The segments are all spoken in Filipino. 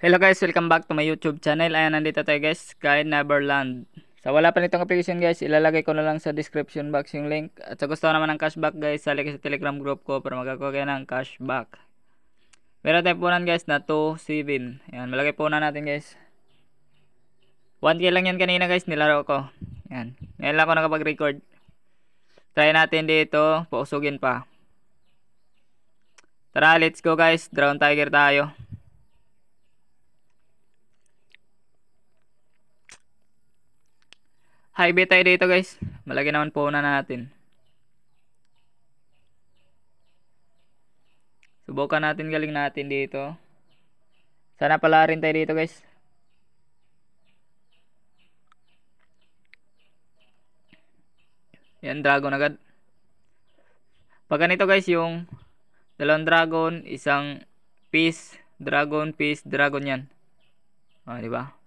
Hello guys, welcome back to my YouTube channel. Ayan, nandito tayo guys, Guide Neverland. Sa wala pa nitong application guys, ilalagay ko na lang sa description box yung link. At sa gusto naman ng cashback guys, sali kayo sa Telegram group ko para magkakaroon kayo ng cashback. Meron tayong punan guys na 2.7. Ayan, malagay punan natin guys. 1k lang yan kanina guys, nilaro ko. Ayan, ngayon lang ako nakapag-record. Try natin dito, pausugin pa. Tara, let's go guys, Drown Tiger tayo. High bet tayo dito guys. Malaki naman po na natin. Subukan natin galing natin dito. Sana pala rin tayo dito guys. Yan, dragon agad. Pag ganito guys, yung dalawang dragon, isang piece, dragon, yan. O, diba?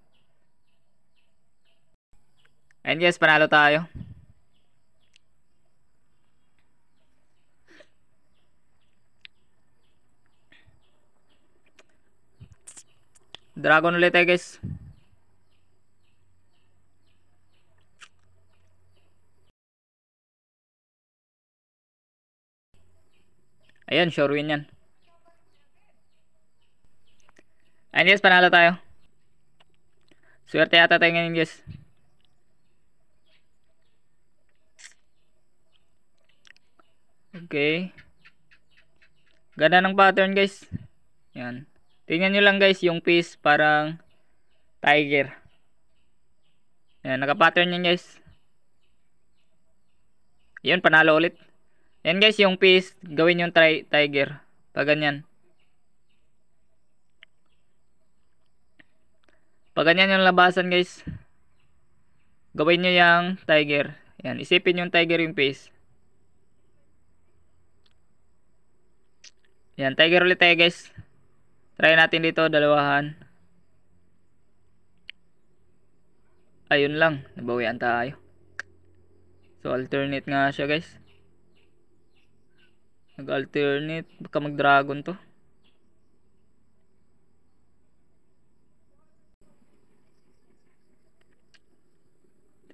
Ayun guys, panalo tayo. Dragon ulit tayo guys. Ayan, sure win yan. Ayun guys, panalo tayo. Swerte yata tayo ngayon guys. Okay. Ganda ng pattern guys. Yan. Tingnan nyo lang guys yung piece parang tiger. Yan, naka-pattern yan guys. Yan, panalo ulit. Yan guys, yung piece, gawin yung tiger. Pag ganyan. Pag ganyan yung labasan guys, gawin nyo yung tiger. Yan, isipin yung tiger yung piece. Yan, tiger ulit tayo guys. Try natin dito, dalawahan. Ayun lang, nabawian tayo. So, alternate nga siya guys. Nag-alternate, baka mag-dragon to.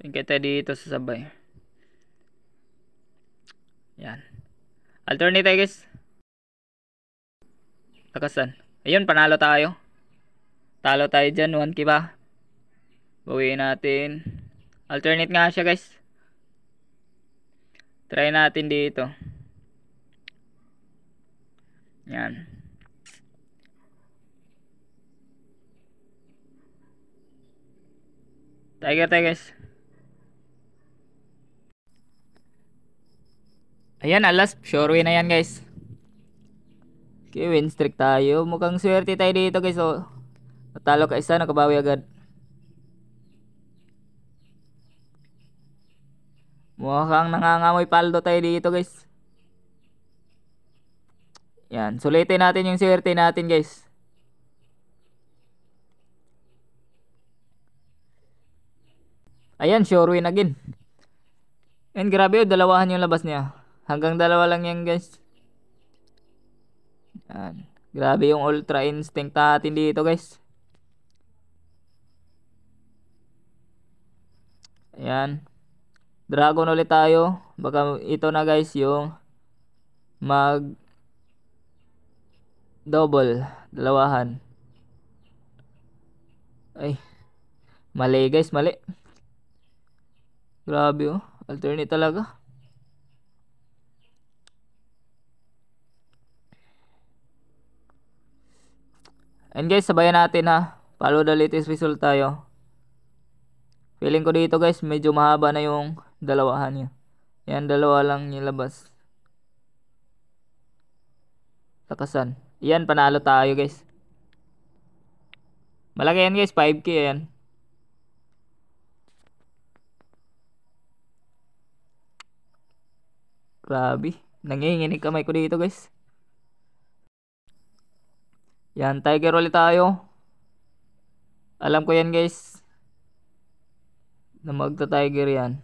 Tingin tayo dito sa sabay. Yan. Alternate tayo guys. Lakasan. Ayun, panalo tayo. Talo tayo dyan, 1k ba? Bawiin natin. Alternate nga siya guys. Try natin dito. Yan. Tiger tayo guys. Ayan, alas. Sure win na yan guys. Okay, win streak tayo. Mukhang swerte tayo dito guys. Oh. Natalo ka isa, nakabawi agad. Mukhang nangangamoy paldo tayo dito guys. Yan, sulitin natin yung swerte natin guys. Ayan, sure win again. And grabe oh, dalawahan yung labas niya. Hanggang dalawa lang yan guys. Yan. Grabe yung ultra instinct natin dito guys. Ayan. Dragon ulit tayo. Baka ito na guys yung mag double. Dalawahan. Ay. Mali guys, mali. Grabe oh. Alternate talaga. And guys, sabayan natin ha. Follow the latest result tayo. Feeling ko dito guys, medyo mahaba na yung dalawahan niya. Yan, dalawa lang yung labas. Lakasan. Yan, panalo tayo guys. Malaki yan guys, 5k yan. Grabe. Nanginginig kamay ko dito guys. Yan, tiger ulit tayo. Alam ko yan guys. Na magta-tiger yan.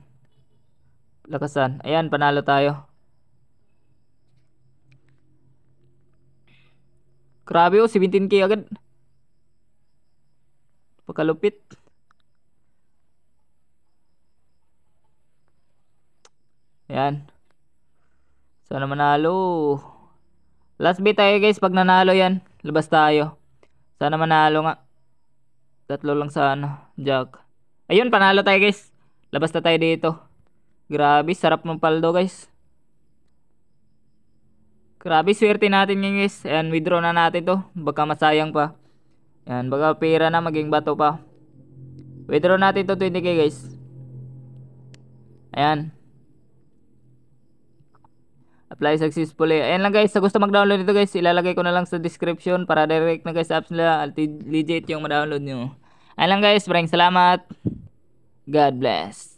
Lakasan. Ayan, panalo tayo. Grabe oh, 17k agad. Pakalupit. Yan. Sana manalo. Last bit tayo guys. Pag nanalo yan, labas tayo. Sana manalo nga. Tatlo lang sana. Jack. Ayun, panalo tayo guys. Labas na tayo dito. Grabe, sarap ng paldo guys. Grabe, swerte natin ngayon guys. Ayan, withdraw na natin to. Baka masayang pa. Ayan, baka pera na maging bato pa. Withdraw natin to 20k guys. Ayan. Apply successfully. Ayan lang guys. Sa gusto mag-download nito guys, ilalagay ko na lang sa description para direct na guys sa apps nila. Legit yung ma-download nyo. Ayan lang guys. Maraming salamat. God bless.